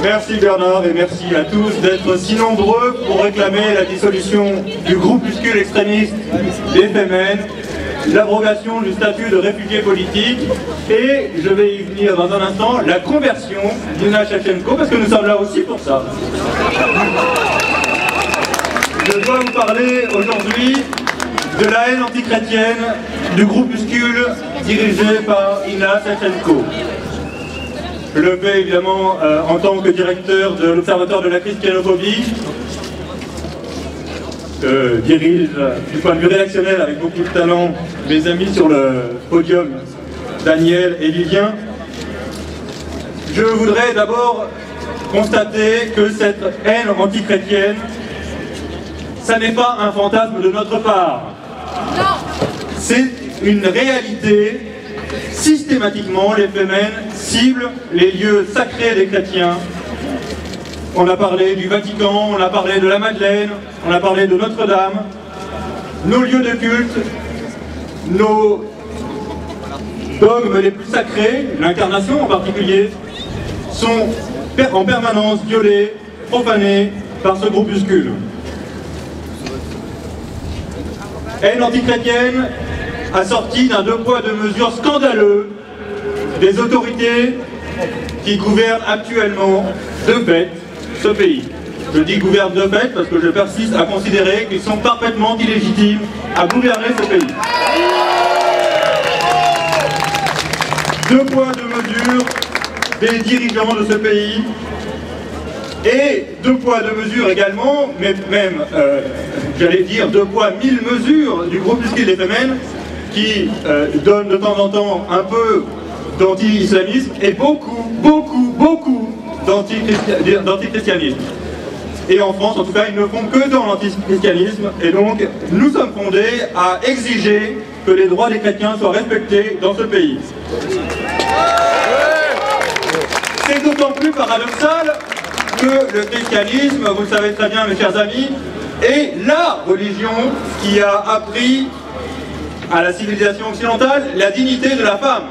Merci Bernard et merci à tous d'être si nombreux pour réclamer la dissolution du groupuscule extrémiste des Femen, l'abrogation du statut de réfugié politique et, je vais y venir dans un instant, la conversion d'Ina Shevchenko, parce que nous sommes là aussi pour ça. Je dois vous parler aujourd'hui de la haine antichrétienne du groupuscule dirigé par Ina Shevchenko. Je le fais évidemment en tant que directeur de l'Observatoire de la christianophobie, dirige du point de vue réactionnel avec beaucoup de talent mes amis sur le podium, Daniel et Vivien. Je voudrais d'abord constater que cette haine antichrétienne, ça n'est pas un fantasme de notre part. C'est une réalité. Systématiquement, les Femen ciblent les lieux sacrés des chrétiens. On a parlé du Vatican, on a parlé de la Madeleine, on a parlé de Notre-Dame. Nos lieux de culte, nos dogmes les plus sacrés, l'incarnation en particulier, sont en permanence violés, profanés par ce groupuscule. Haine antichrétienne assortie d'un deux poids deux mesures scandaleux des autorités qui gouvernent actuellement de fait ce pays. Je dis gouvernent de fait parce que je persiste à considérer qu'ils sont parfaitement illégitimes à gouverner ce pays. Deux poids deux mesures des dirigeants de ce pays et deux poids deux mesures également, mais même, j'allais dire, deux poids mille mesures du groupuscule des Femen qui donne de temps en temps un peu d'anti-islamisme et beaucoup d'antichristianisme. Et en France, en tout cas, ils ne font que dans l'antichristianisme. Et donc, nous sommes fondés à exiger que les droits des chrétiens soient respectés dans ce pays. C'est d'autant plus paradoxal que le christianisme, vous le savez très bien mes chers amis, est la religion qui a appris à la civilisation occidentale la dignité de la femme.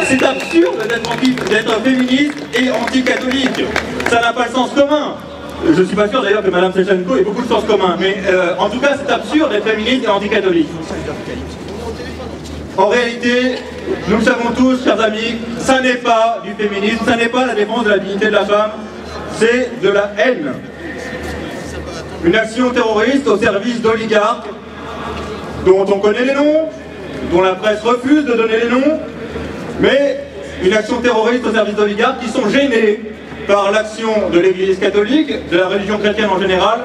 C'est absurde d'être féministe et anticatholique. Ça n'a pas le sens commun. Je ne suis pas sûr d'ailleurs que Mme Shevchenko ait beaucoup de sens commun, mais en tout cas c'est absurde d'être féministe et anticatholique. En réalité, nous le savons tous, chers amis, ça n'est pas du féminisme, ça n'est pas la défense de la dignité de la femme, c'est de la haine. Une action terroriste au service d'oligarques dont on connaît les noms, dont la presse refuse de donner les noms, mais une action terroriste au service d'oligarques qui sont gênés par l'action de l'Église catholique, de la religion chrétienne en général,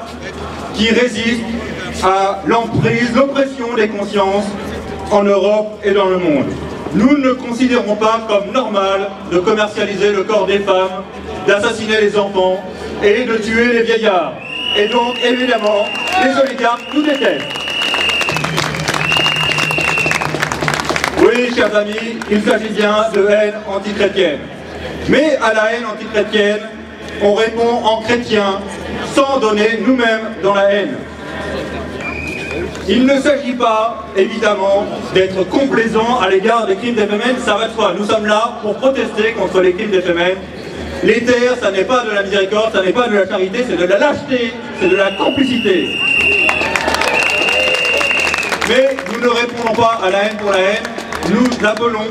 qui résiste à l'emprise, l'oppression des consciences en Europe et dans le monde. Nous ne considérons pas comme normal de commercialiser le corps des femmes, d'assassiner les enfants et de tuer les vieillards. Et donc, évidemment, les oligarques nous détestent. Oui, chers amis, il s'agit bien de haine antichrétienne. Mais à la haine antichrétienne, on répond en chrétien, sans donner nous-mêmes dans la haine. Il ne s'agit pas, évidemment, d'être complaisant à l'égard des crimes des Femen, ça va de soi. Nous sommes là pour protester contre les crimes des Femen. Les terres, ça n'est pas de la miséricorde, ça n'est pas de la charité, c'est de la lâcheté, c'est de la complicité. Mais nous ne répondons pas à la haine pour la haine. Nous appelons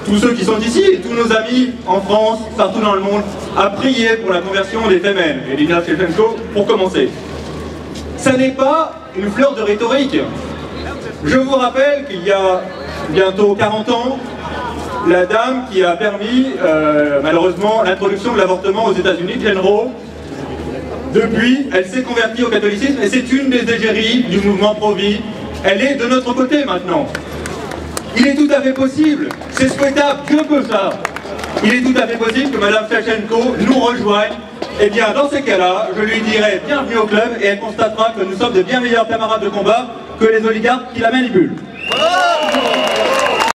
tous ceux qui sont ici et tous nos amis en France, partout dans le monde, à prier pour la conversion des Femen et d'Ina Shevchenko pour commencer. Ça n'est pas une fleur de rhétorique. Je vous rappelle qu'il y a bientôt 40 ans, la dame qui a permis malheureusement l'introduction de l'avortement aux États-Unis, Jane Roe, depuis, elle s'est convertie au catholicisme et c'est une des égéries du mouvement pro-vie. Elle est de notre côté maintenant. Il est tout à fait possible, c'est souhaitable, Dieu peut ça. Il est tout à fait possible que Mme Shevchenko nous rejoigne. Et bien dans ces cas-là, je lui dirai bienvenue au club et elle constatera que nous sommes de bien meilleurs camarades de combat que les oligarques qui la manipulent.